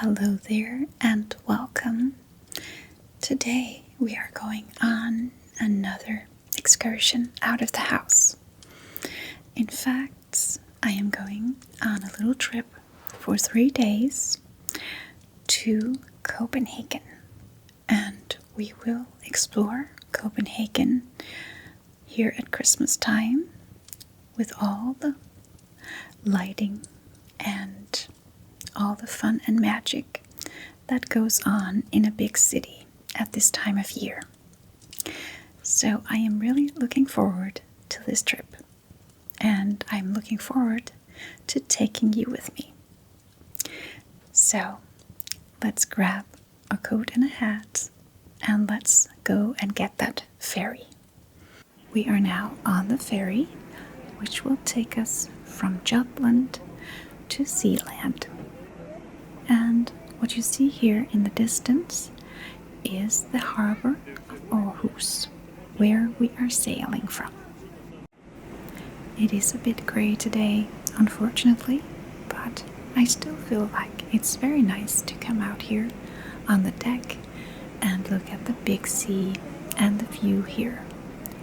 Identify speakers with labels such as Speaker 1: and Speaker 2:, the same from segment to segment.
Speaker 1: Hello there and welcome. Today we are going on another excursion out of the house. In fact, I am going on a little trip for 3 days to Copenhagen, and we will explore Copenhagen here at Christmas time with all the lighting and all the fun and magic that goes on in a big city at this time of year. So I am really looking forward to this trip, and I'm looking forward to taking you with me. So let's grab a coat and a hat and let's go and get that ferry. We are now on the ferry, which will take us from Jutland to Zealand. And what you see here in the distance is the harbor of Aarhus, where we are sailing from. It is a bit grey today, unfortunately, but I still feel like it's very nice to come out here on the deck and look at the big sea and the view here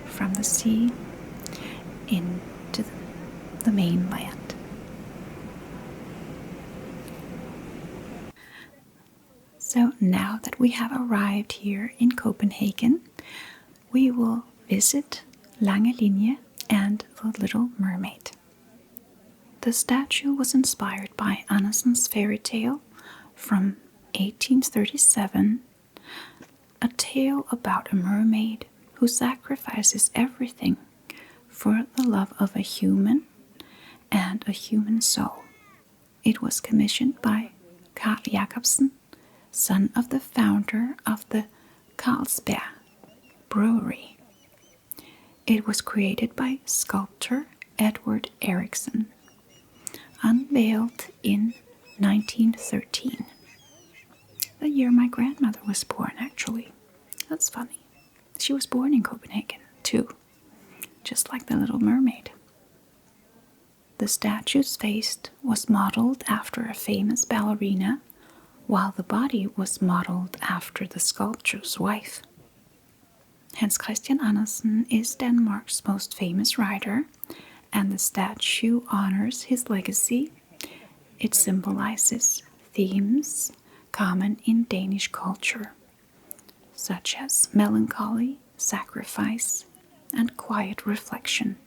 Speaker 1: from the sea into the mainland. So now that we have arrived here in Copenhagen, we will visit Langelinie and the Little Mermaid. The statue was inspired by Andersen's fairy tale from 1837, a tale about a mermaid who sacrifices everything for the love of a human and a human soul. It was commissioned by Carl Jacobsen, son of the founder of the Carlsberg brewery. It was created by sculptor Edward Eriksson, unveiled in 1913. The year my grandmother was born, actually. That's funny. She was born in Copenhagen, too, just like the Little Mermaid. The statue's face was modeled after a famous ballerina, while the body was modeled after the sculptor's wife. Hans Christian Andersen is Denmark's most famous writer, and the statue honors his legacy. It symbolizes themes common in Danish culture, such as melancholy, sacrifice, and quiet reflection.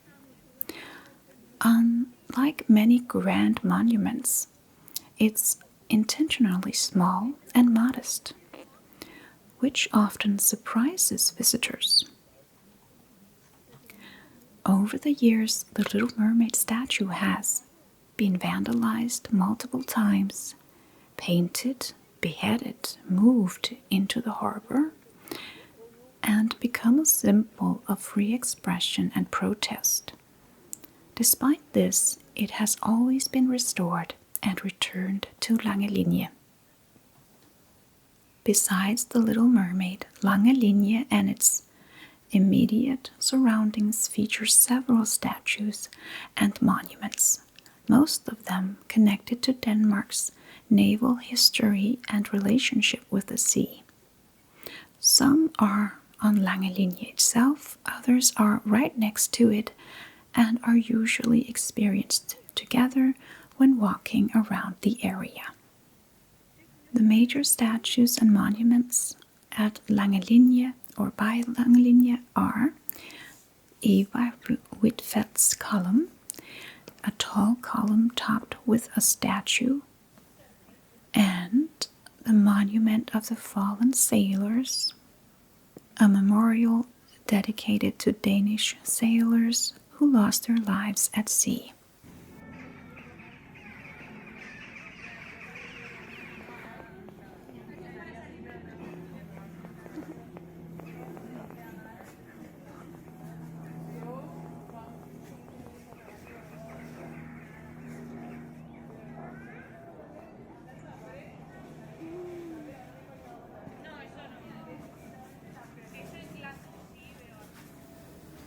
Speaker 1: Unlike many grand monuments, it's intentionally small and modest, which often surprises visitors. Over the years, the Little Mermaid statue has been vandalized multiple times, painted, beheaded, moved into the harbor, and become a symbol of free expression and protest. Despite this, it has always been restored and returned to Langelinie. Besides the Little Mermaid, Langelinie and its immediate surroundings feature several statues and monuments, most of them connected to Denmark's naval history and relationship with the sea. Some are on Langelinie itself, others are right next to it and are usually experienced together when walking around the area. The major statues and monuments at Langelinie or by Langelinie are Eva Huitfeldt's column, a tall column topped with a statue, and the Monument of the Fallen Sailors, a memorial dedicated to Danish sailors who lost their lives at sea.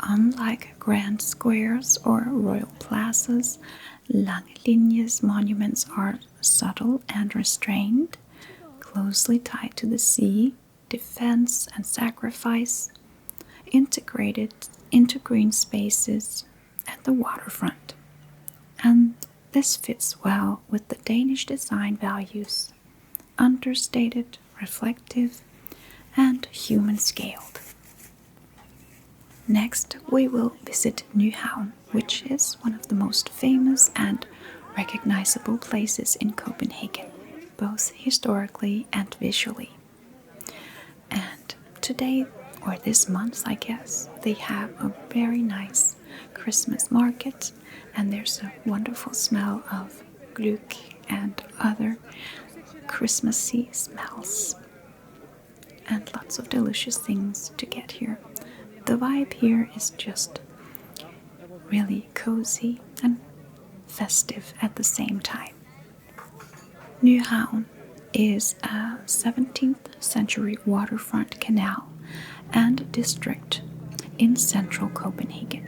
Speaker 1: Unlike grand squares or royal plazas, Langelinie's monuments are subtle and restrained, closely tied to the sea, defense and sacrifice, integrated into green spaces and the waterfront. And this fits well with the Danish design values, understated, reflective, and human-scaled. Next, we will visit Nyhavn, which is one of the most famous and recognizable places in Copenhagen, both historically and visually. And today, or this month I guess, they have a very nice Christmas market, and there's a wonderful smell of glück and other Christmassy smells, and lots of delicious things to get here. The vibe here is just really cozy and festive at the same time. Nyhavn is a 17th century waterfront canal and district in central Copenhagen.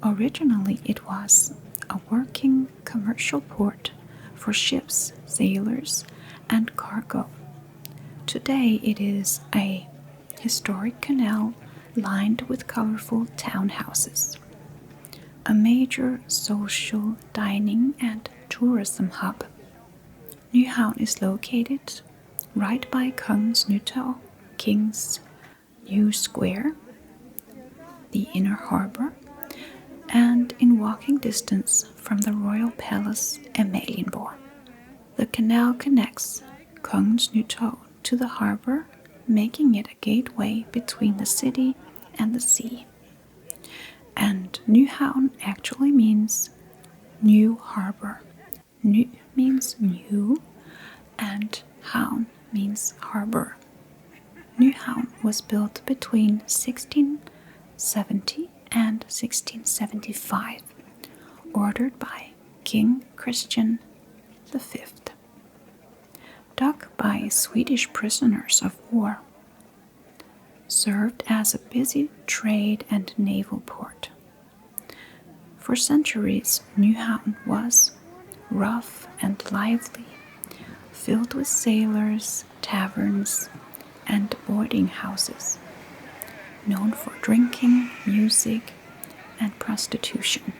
Speaker 1: Originally, it was a working commercial port for ships, sailors, and cargo. Today, it is a historic canal lined with colorful townhouses, a major social, dining, and tourism hub. Nyhavn is located right by Kongens Nytorv, King's New Square, the inner harbor, and in walking distance from the royal palace Amalienborg. The canal connects Kongens Nytorv to the harbor, making it a gateway between the city and the sea. And Nyhavn actually means new harbor. Ny means new, and havn means harbor. Nyhavn was built between 1670 and 1675, ordered by King Christian V, dug by Swedish prisoners of war, served as a busy trade and naval port. For centuries, Nyhavn was rough and lively, filled with sailors, taverns, and boarding houses, known for drinking, music, and prostitution.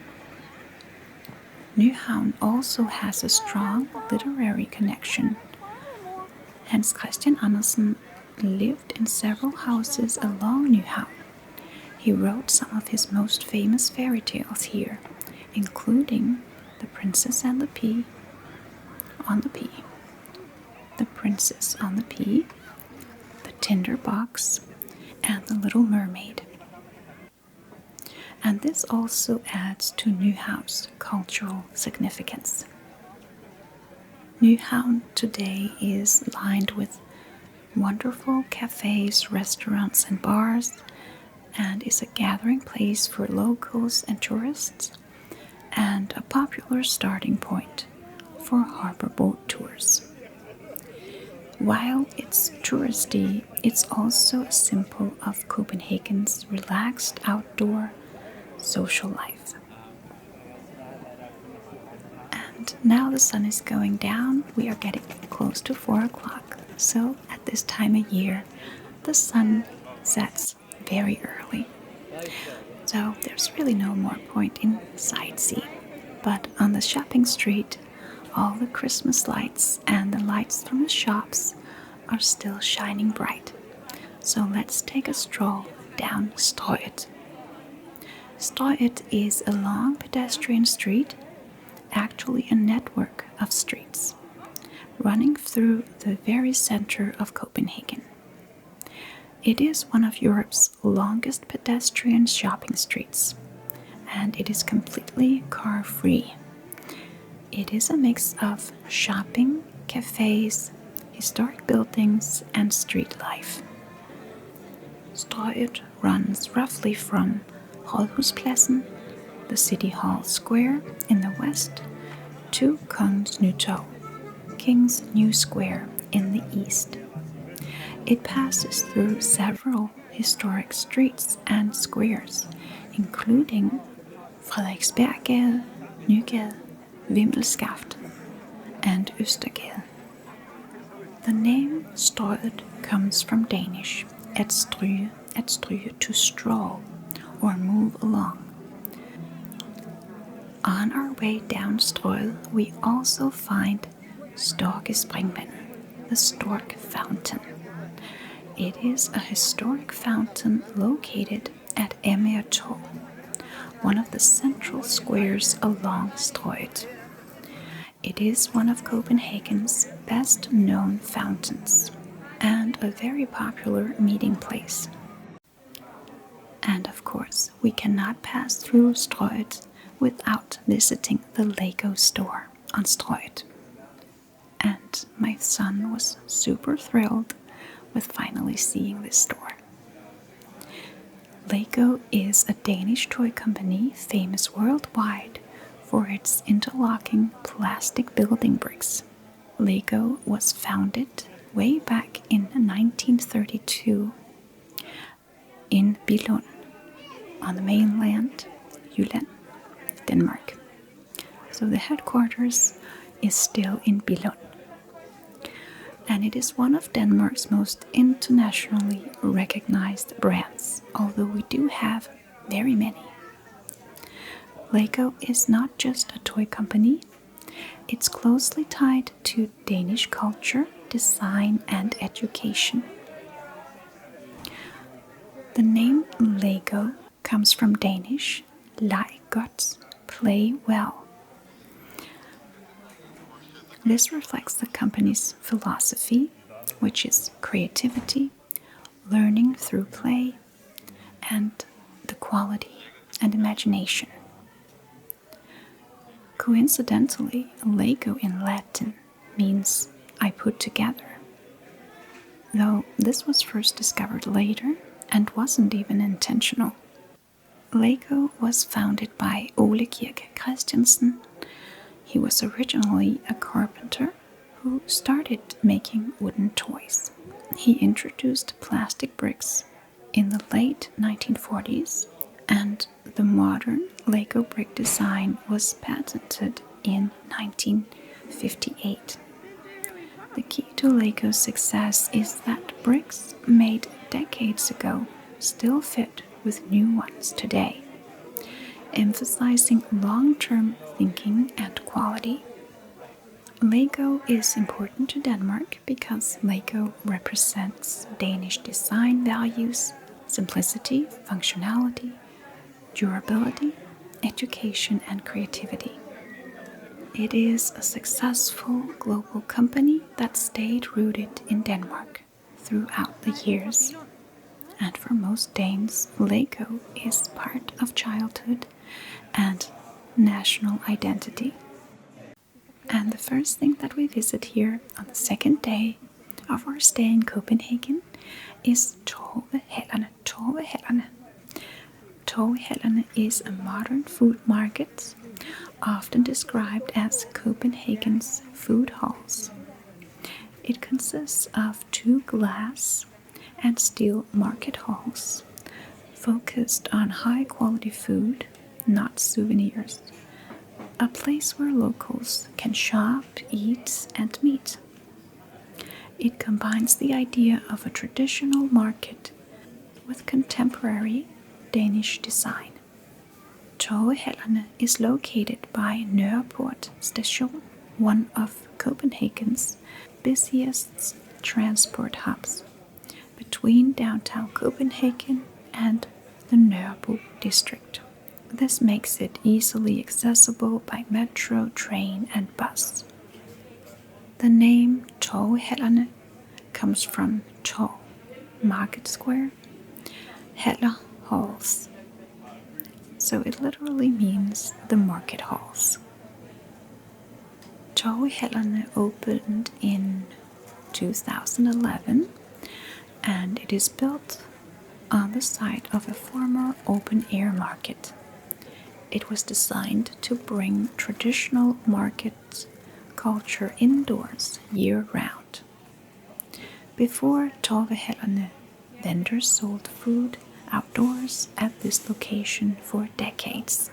Speaker 1: Nyhavn also has a strong literary connection. Hans Christian Andersen lived in several houses along Nyhavn. He wrote some of his most famous fairy tales here, including The Princess and the Pea, on the Pea, The Princess on the Pea, The Tinder Box, and The Little Mermaid. And this also adds to Nyhavn's cultural significance. Nyhavn today is lined with wonderful cafes, restaurants, and bars, and is a gathering place for locals and tourists, and a popular starting point for harbor boat tours. While it's touristy, it's also a symbol of Copenhagen's relaxed outdoor social life. And now the sun is going down. We are getting close to 4 o'clock. So at this time of year, the sun sets very early. So there's really no more point in sightseeing. But on the shopping street, all the Christmas lights and the lights from the shops are still shining bright. So let's take a stroll down Stroget. Stroget is a long pedestrian street, actually a network of streets, running through the very center of Copenhagen. It is one of Europe's longest pedestrian shopping streets, and it is completely car-free. It is a mix of shopping, cafes, historic buildings, and street life. Stroget runs roughly from Rådhuspladsen, the City Hall Square in the west, to Kongens Nytorv, King's New Square in the east. It passes through several historic streets and squares, including Frederiksberggade, Nygade, Vimmelskaft, and Østergade. The name Strøget comes from Danish at Strøget to stroll or move along. On our way down Strøget, we also find Storkespringvandet, the Stork Fountain. It is a historic fountain located at Amalienborg, one of the central squares along Stroget. It is one of Copenhagen's best known fountains and a very popular meeting place. And of course, we cannot pass through Stroget without visiting the Lego store on Stroget. And my son was super thrilled with finally seeing this store. Lego is a Danish toy company famous worldwide for its interlocking plastic building bricks. Lego was founded way back in 1932 in Billund on the mainland, Jylland, Denmark. So the headquarters is still in Billund. And it is one of Denmark's most internationally recognized brands, although we do have very many. Lego is not just a toy company, it's closely tied to Danish culture, design, and education. The name Lego comes from Danish, leg godt, play well. This reflects the company's philosophy, which is creativity, learning through play, and the quality and imagination. Coincidentally, Lego in Latin means I put together, though this was first discovered later and wasn't even intentional. Lego was founded by Ole Kirke Christiansen. He was originally a carpenter who started making wooden toys. He introduced plastic bricks in the late 1940s, and the modern Lego brick design was patented in 1958. The key to Lego's success is that bricks made decades ago still fit with new ones today, emphasizing long-term thinking and quality. Lego is important to Denmark because Lego represents Danish design values, simplicity, functionality, durability, education, and creativity. It is a successful global company that stayed rooted in Denmark throughout the years. And for most Danes, Lego is part of childhood and national identity. And the first thing that we visit here on the second day of our stay in Copenhagen is Torvehallerne. Torvehallerne is a modern food market, often described as Copenhagen's food halls. It consists of 2 glass and steel market halls, focused on high-quality food, not souvenirs. A place where locals can shop, eat, and meet. It combines the idea of a traditional market with contemporary Danish design. Torvehallerne is located by Nørreport Station, one of Copenhagen's busiest transport hubs, between downtown Copenhagen and the Nørrebro district. This makes it easily accessible by metro, train, and bus. The name Torvehallerne comes from Torv, market square, haller, halls. So it literally means the market halls. Torvehallerne opened in 2011, and it is built on the site of a former open-air market. It was designed to bring traditional market culture indoors year-round. Before Torvehallerne, vendors sold food outdoors at this location for decades.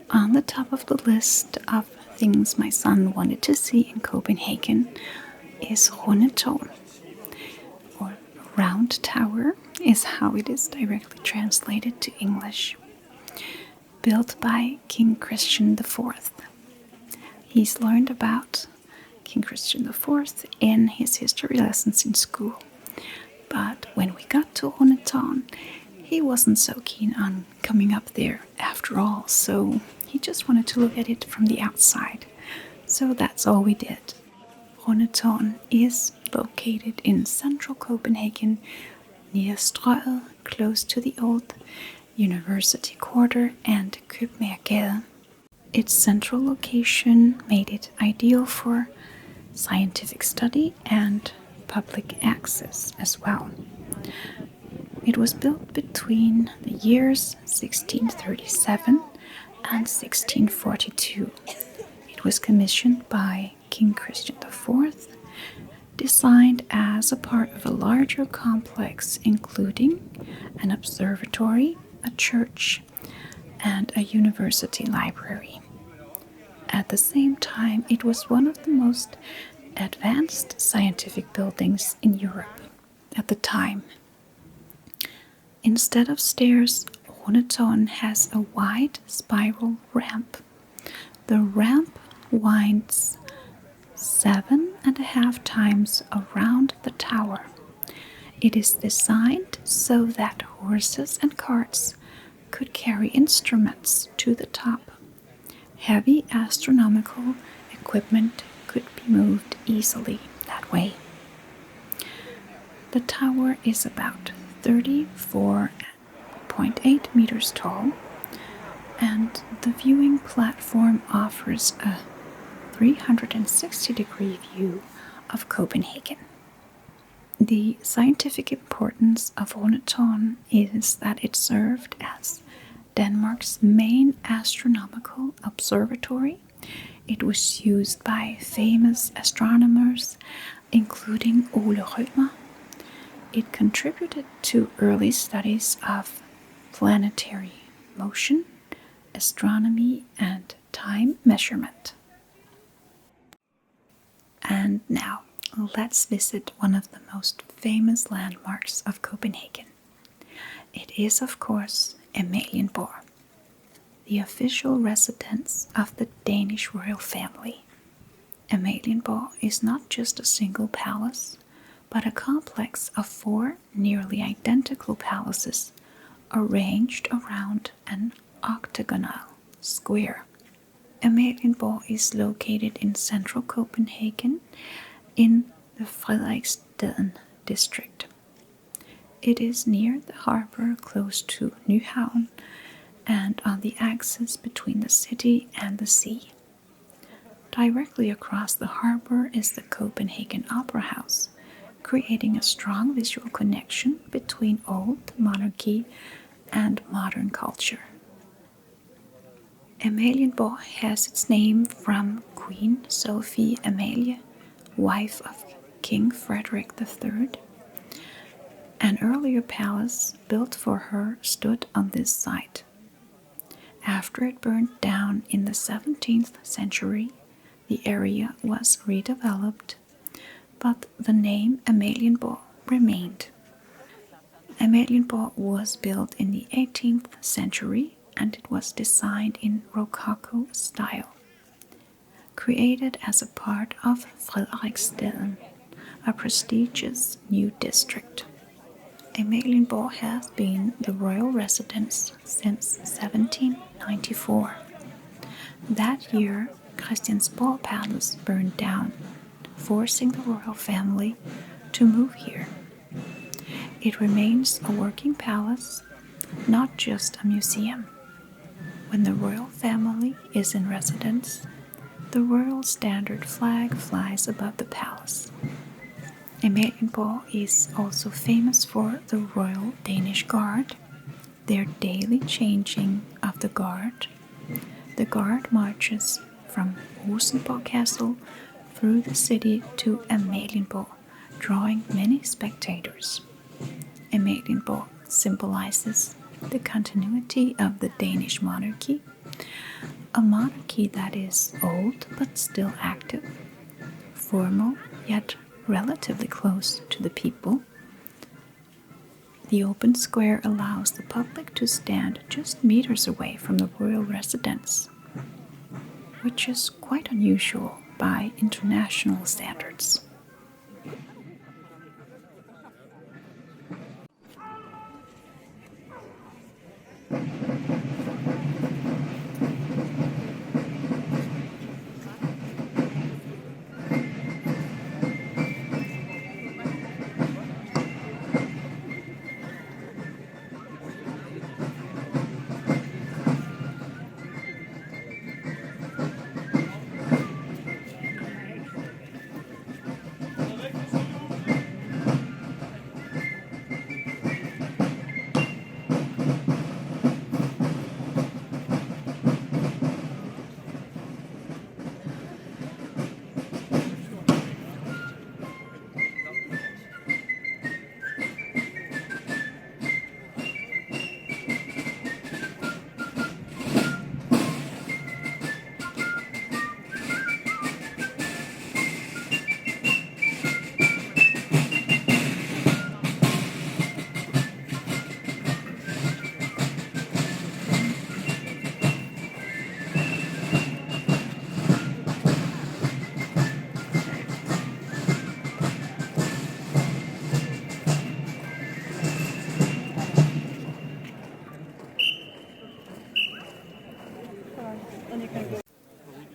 Speaker 1: On the top of the list of things my son wanted to see in Copenhagen is Rundetårn, or Round Tower is how it is directly translated to English. Built by King Christian IV. He's learned about King Christian IV in his history lessons in school. But when we got to Rundetårn, he wasn't so keen on coming up there after all, so he just wanted to look at it from the outside. So that's all we did. Rundetårn is located in central Copenhagen, near Strøget, close to the old University Quarter and Købmagergade. Its central location made it ideal for scientific study and public access as well. It was built between the years 1637 and 1642. It was commissioned by King Christian IV, designed as a part of a larger complex including an observatory, a church, and a university library. At the same time, it was one of the most advanced scientific buildings in Europe at the time. Instead of stairs, Rundetårn has a wide spiral ramp. The ramp winds 7.5 times around the tower. It is designed so that horses and carts could carry instruments to the top. Heavy astronomical equipment could be moved easily that way. The tower is about 34.8 meters tall, and the viewing platform offers a 360-degree view of Copenhagen. The scientific importance of Rundetårn is that it served as Denmark's main astronomical observatory. It was used by famous astronomers, including Ole Rømer. It contributed to early studies of planetary motion, astronomy, and time measurement. And now, let's visit one of the most famous landmarks of Copenhagen. It is, of course, Amalienborg, the official residence of the Danish royal family. Amalienborg is not just a single palace, but a complex of 4 nearly identical palaces arranged around an octagonal square. Amalienborg is located in central Copenhagen in the Frederiksstaden district. It is near the harbor close to Nyhavn and on the axis between the city and the sea. Directly across the harbor is the Copenhagen Opera House, creating a strong visual connection between old monarchy and modern culture. Amalienborg has its name from Queen Sophie Amalie, wife of King Frederick III. An earlier palace built for her stood on this site. After it burned down in the 17th century, the area was redeveloped, but the name Amalienborg remained. Amalienborg was built in the 18th century and it was designed in Rococo style. Created as a part of Frederiksstaden, a prestigious new district. Amalienborg has been the royal residence since 1794. That year, Christiansborg Palace burned down, forcing the royal family to move here. It remains a working palace, not just a museum. When the royal family is in residence, the royal standard flag flies above the palace. Amalienborg is also famous for the Royal Danish Guard, their daily changing of the guard. The guard marches from Rosenborg Castle through the city to Amalienborg, drawing many spectators. Amalienborg symbolizes the continuity of the Danish monarchy, a monarchy that is old but still active, formal yet relatively close to the people. The open square allows the public to stand just meters away from the royal residence, which is quite unusual by international standards.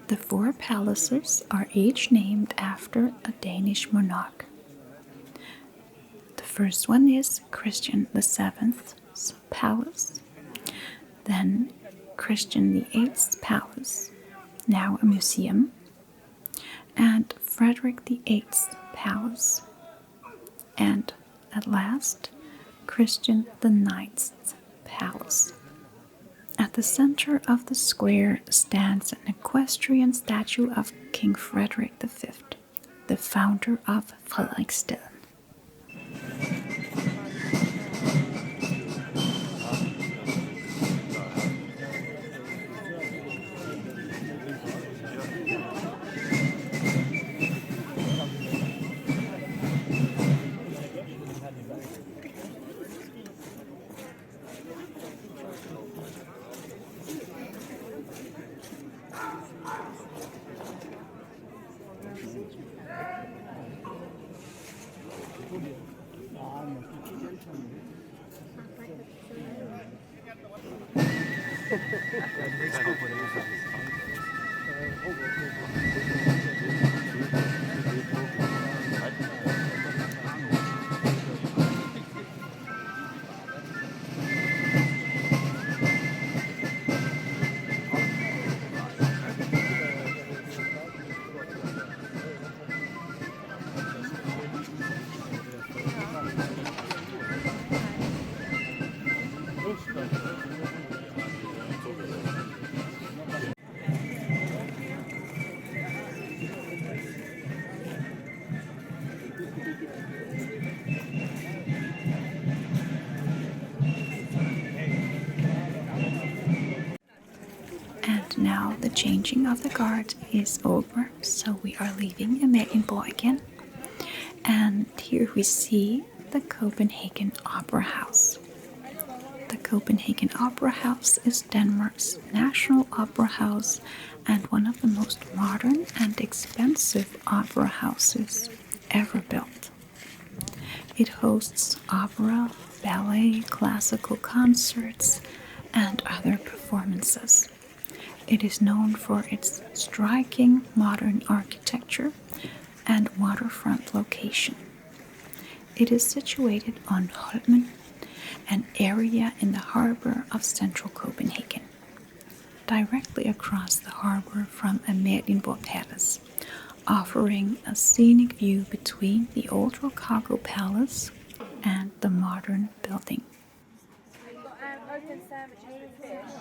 Speaker 1: The four palaces are each named after a Danish monarch. The first one is Christian VII's palace, then Christian VIII's palace, now a museum, and Frederick VIII's palace, and at last Christian IX's palace. At the center of the square stands an equestrian statue of King Frederick V, the founder of Frederiksstaden. And now the changing of the guard is over, so we are leaving Amalienborg. And here we see the Copenhagen Opera House. The Copenhagen Opera House is Denmark's national opera house and one of the most modern and expensive opera houses ever built. It hosts opera, ballet, classical concerts, and other performances. It is known for its striking modern architecture and waterfront location. It is situated on Holmen, an area in the harbor of central Copenhagen, directly across the harbor from Amalienborg Palace, offering a scenic view between the old Rococo Palace and the modern building.
Speaker 2: We've got open sandwiches with fish,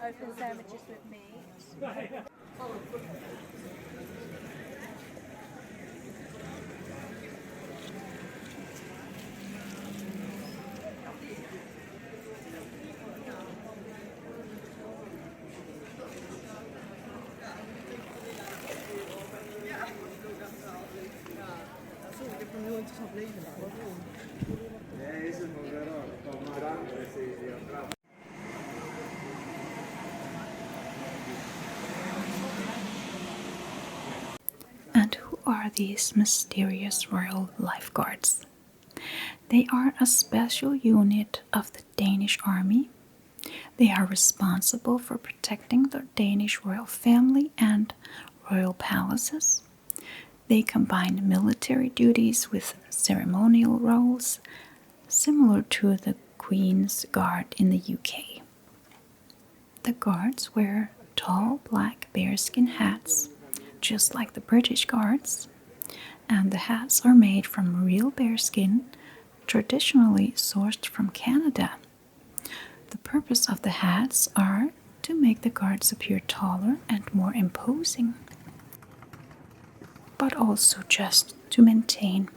Speaker 2: open sandwiches with meat.
Speaker 1: And who are these mysterious royal lifeguards? They are a special unit of the Danish army. They are responsible for protecting the Danish royal family and royal palaces. They combine military duties with ceremonial roles, similar to the Queen's Guard in the UK. The guards wear tall black bearskin hats, just like the British guards, and the hats are made from real bearskin, traditionally sourced from Canada. The purpose of the hats are to make the guards appear taller and more imposing, but also just to maintain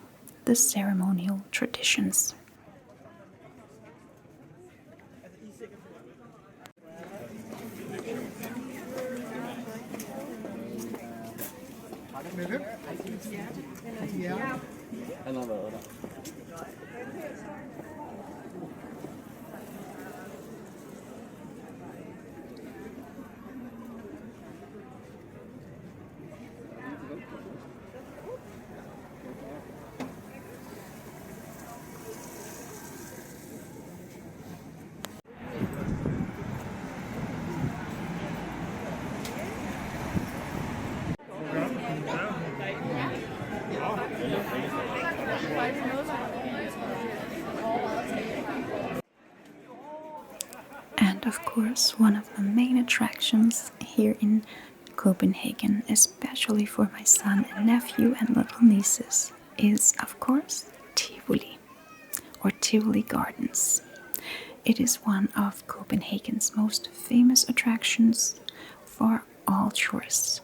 Speaker 1: the ceremonial traditions. And of course, one of the main attractions here in Copenhagen, especially for my son and nephew and little nieces, is of course Tivoli, or Tivoli Gardens. It is one of Copenhagen's most famous attractions for all tourists.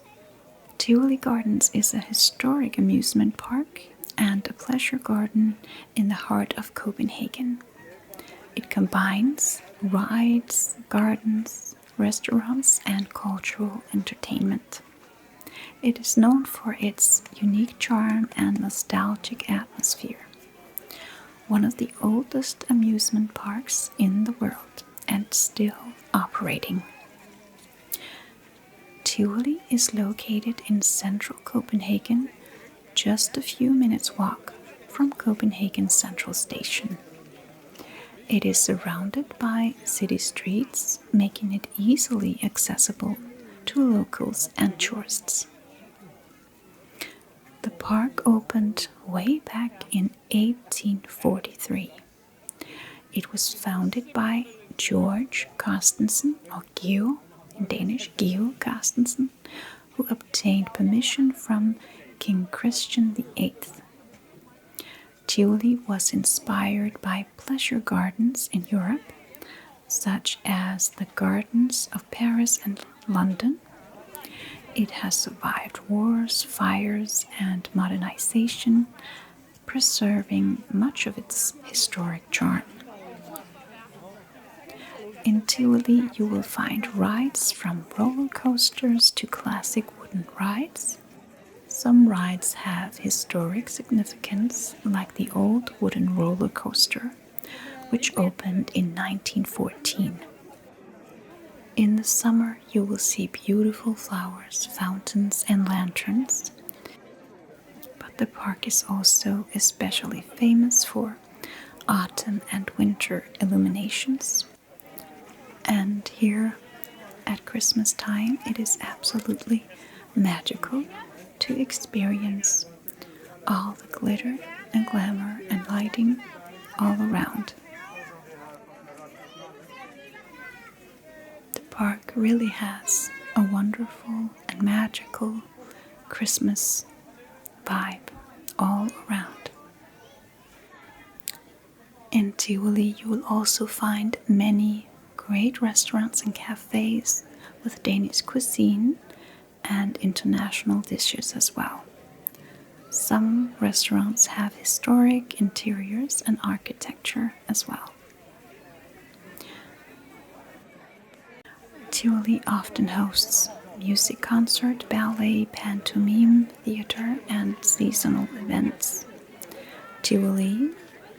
Speaker 1: Tivoli Gardens is a historic amusement park and a pleasure garden in the heart of Copenhagen. It combines rides, gardens, restaurants, and cultural entertainment. It is known for its unique charm and nostalgic atmosphere. One of the oldest amusement parks in the world and still operating. Tivoli is located in central Copenhagen, just a few minutes walk from Copenhagen Central Station. It is surrounded by city streets, making it easily accessible to locals and tourists. The park opened way back in 1843. It was founded by George Carstensen, or Geo, in Danish, Geo Carstensen, who obtained permission from King Christian VIII. Tivoli was inspired by pleasure gardens in Europe, such as the gardens of Paris and London. It has survived wars, fires, and modernization, preserving much of its historic charm. In Tivoli, you will find rides from roller coasters to classic wooden rides. Some rides have historic significance, like the old wooden roller coaster, which opened in 1914. In the summer, you will see beautiful flowers, fountains, and lanterns. But the park is also especially famous for autumn and winter illuminations. And here at Christmas time, it is absolutely magical to experience all the glitter and glamour and lighting all around. The park really has a wonderful and magical Christmas vibe all around. In Tivoli, you will also find many great restaurants and cafes with Danish cuisine and international dishes as well. Some restaurants have historic interiors and architecture as well. Tivoli often hosts music concert, ballet, pantomime, theater, and seasonal events. Tivoli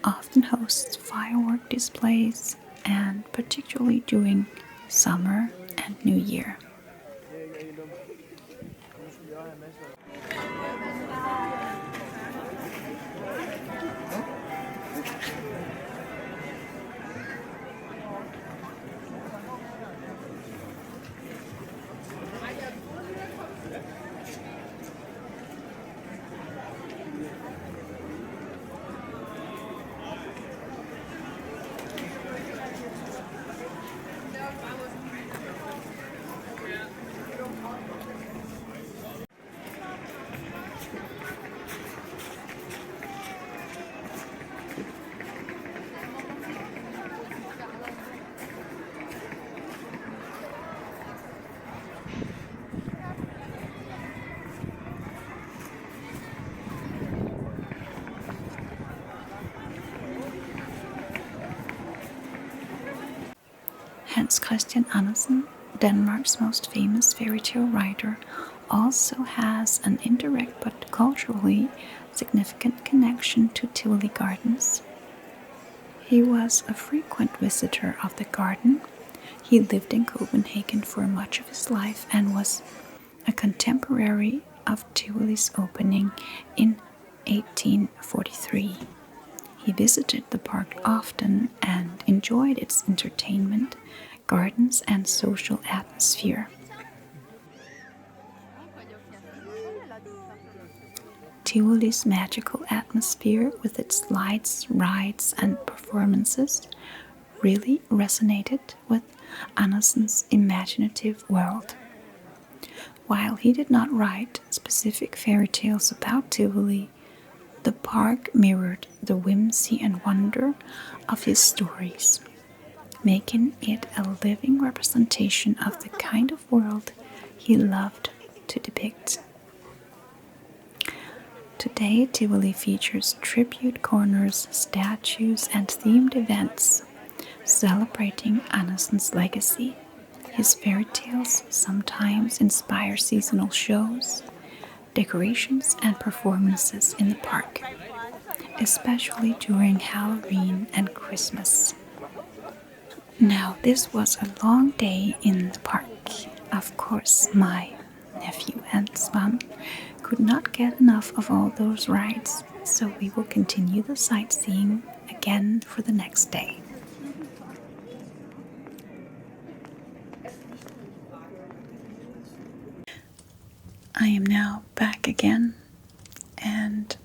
Speaker 1: often hosts firework displays, and particularly during summer and New Year. Hans Christian Andersen, Denmark's most famous fairy tale writer, also has an indirect but culturally significant connection to Tivoli Gardens. He was a frequent visitor of the garden. He lived in Copenhagen for much of his life and was a contemporary of Tivoli's opening in 1843. He visited the park often and enjoyed its entertainment, gardens, and social atmosphere. Tivoli's magical atmosphere, with its lights, rides, and performances, really resonated with Andersen's imaginative world. While he did not write specific fairy tales about Tivoli, the park mirrored the whimsy and wonder of his stories, making it a living representation of the kind of world he loved to depict. Today, Tivoli features tribute corners, statues, and themed events celebrating Andersen's legacy. His fairy tales sometimes inspire seasonal shows, decorations, and performances in the park, especially during Halloween and Christmas. Now, this was a long day in the park. Of course, my nephew and Svan could not get enough of all those rides, so we will continue the sightseeing again for the next day. I am now back again, and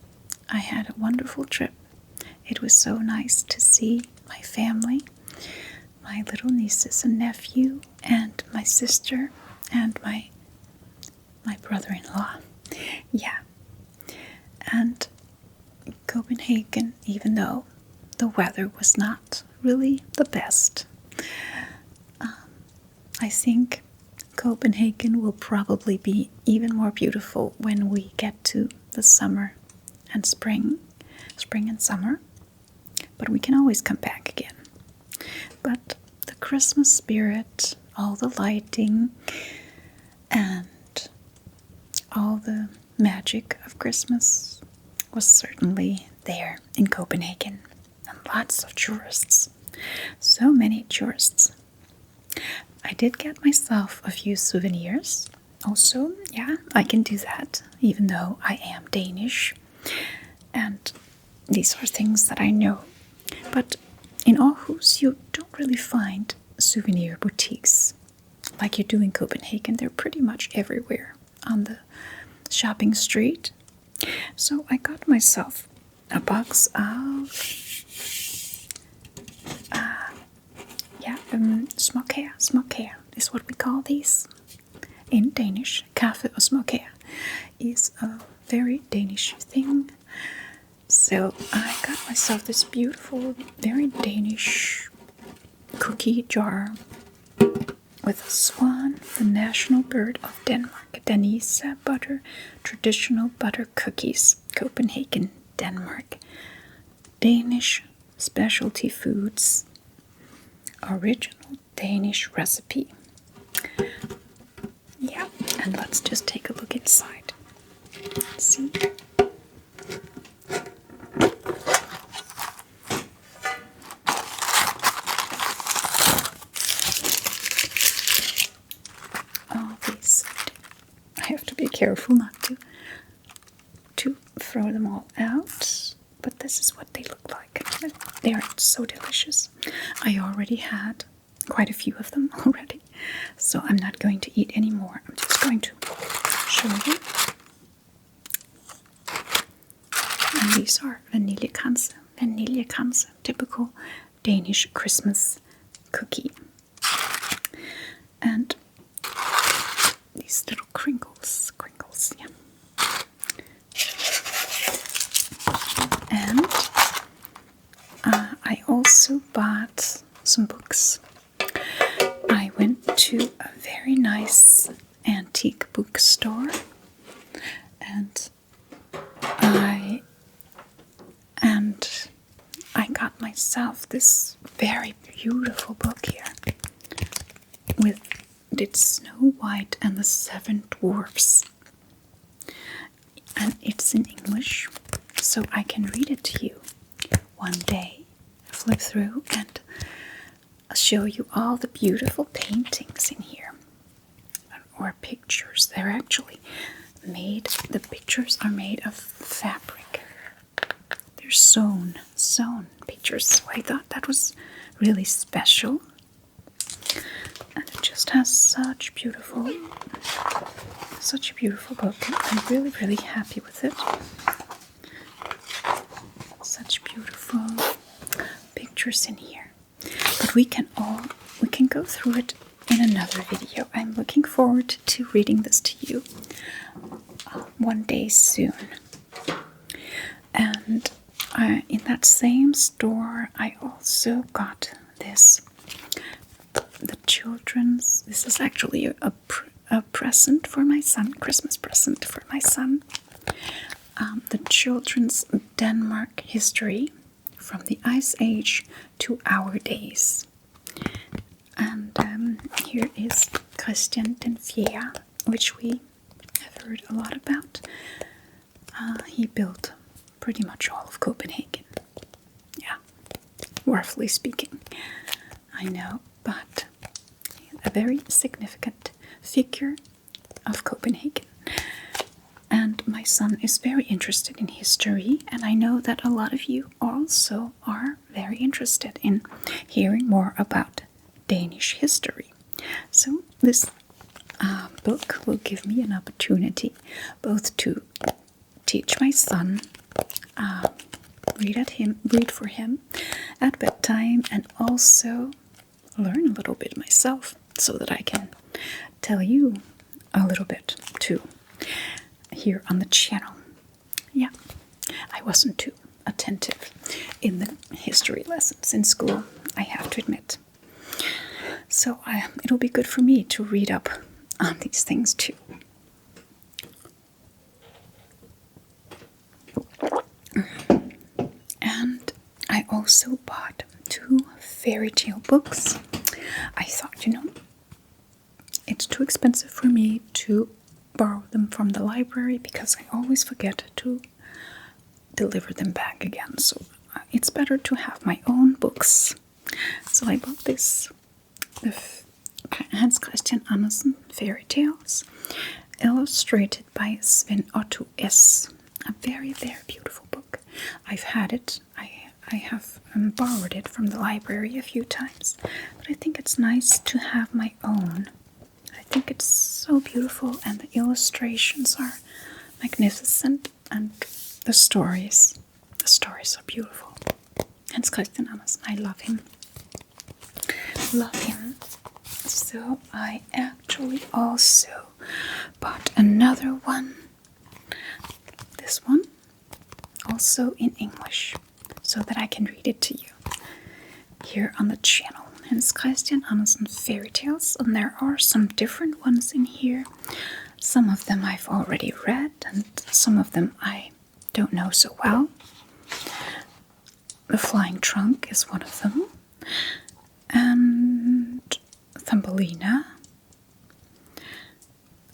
Speaker 1: I had a wonderful trip. It was so nice to see my family, my little nieces and nephew, and my sister, and my brother-in-law. Yeah. And Copenhagen, even though the weather was not really the best, I think Copenhagen will probably be even more beautiful when we get to the summer and spring and summer. But we can always come back again. But the Christmas spirit, all the lighting, and all the magic of Christmas was certainly there in Copenhagen. And lots of tourists. So many tourists. I did get myself a few souvenirs. Also, yeah, I can do that, even though I am Danish. And these are things that I know. But in Aarhus, you don't really find souvenir boutiques like you do in Copenhagen. They're pretty much everywhere on the shopping street. So I got myself a box of småkager is what we call these in Danish. Kaffe og småkager is a very Danish thing. So I got myself this beautiful, very Danish cookie jar with a swan, the national bird of Denmark. Danish butter, traditional butter cookies, Copenhagen, Denmark. Danish specialty foods, original Danish recipe. Yeah, and let's just take a look inside. Let's see. be careful not to throw them all out. But this is what they look like. They are so delicious. I already had quite a few of them already, so I'm not going to eat any more. I'm just going to show you. And these are vanillekranse, typical Danish Christmas cookie. And these little crinkles, yeah. And I also bought some books. I went to a very nice antique bookstore, and I got myself this very beautiful book here with It's Snow White and the Seven Dwarfs. And it's in English, so I can read it to you one day, flip through and show you all the beautiful paintings in here, or pictures. They're actually made, the pictures are made of fabric. They're sewn pictures. So I thought that was really special. And it just has such a beautiful book. I'm really, really happy with it. Such beautiful pictures in here. But we can go through it in another video. I'm looking forward to reading this to you one day soon. And in that same store, I also got this. The children's. This is actually a present for my son, Christmas present for my son. The children's Denmark history from the Ice Age to our days. And here is Christian den Fjerde, which we have heard a lot about. He built pretty much all of Copenhagen. Yeah, roughly speaking. I know, but a very significant figure of Copenhagen. And my son is very interested in history, and I know that a lot of you also are very interested in hearing more about Danish history. So this book will give me an opportunity both to teach my son, read for him at bedtime, and also learn a little bit myself, so that I can tell you a little bit too here on the channel. Yeah, I wasn't too attentive in the history lessons in school, I have to admit. So it'll be good for me to read up on these things too. And I also bought 2 fairy tale books. I thought, it's too expensive for me to borrow them from the library because I always forget to deliver them back again. So it's better to have my own books. So I bought this, the Hans Christian Andersen fairy tales, illustrated by Sven Otto S. A very, very beautiful book. I've had it. I have borrowed it from the library a few times, but I think it's nice to have my own. I think it's so beautiful, and the illustrations are magnificent, and the stories are beautiful. Hans Christian Andersen, I love him. So I actually also bought another one. This one, also in English, so that I can read it to you here on the channel. Hans Christian Andersen fairy tales, and there are some different ones in here. Some of them I've already read, and some of them I don't know so well. The Flying Trunk is one of them, and Thumbelina,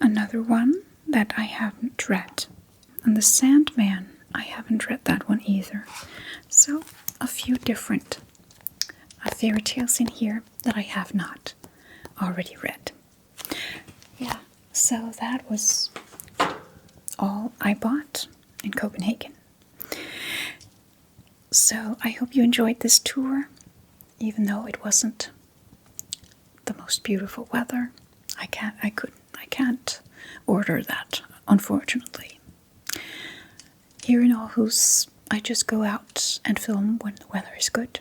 Speaker 1: another one that I haven't read. And The Sandman, I haven't read that one either. So a few different fairy tales in here that I have not already read. Yeah, so that was I bought in Copenhagen. So I hope you enjoyed this tour, even though it wasn't the most beautiful weather. I can't order that, unfortunately. Here in Aarhus, I just go out and film when the weather is good,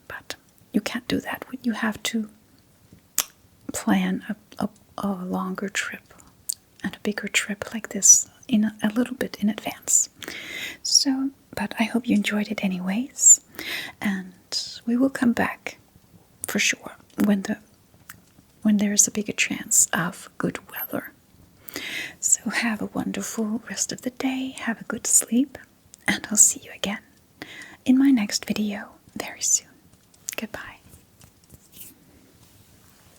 Speaker 1: but you can't do that. You have to plan a longer trip and a bigger trip like this in a little bit in advance. So, but I hope you enjoyed it anyways, and we will come back for sure when there is a bigger chance of good weather. So have a wonderful rest of the day, have a good sleep, and I'll see you again in my next video very soon. Goodbye.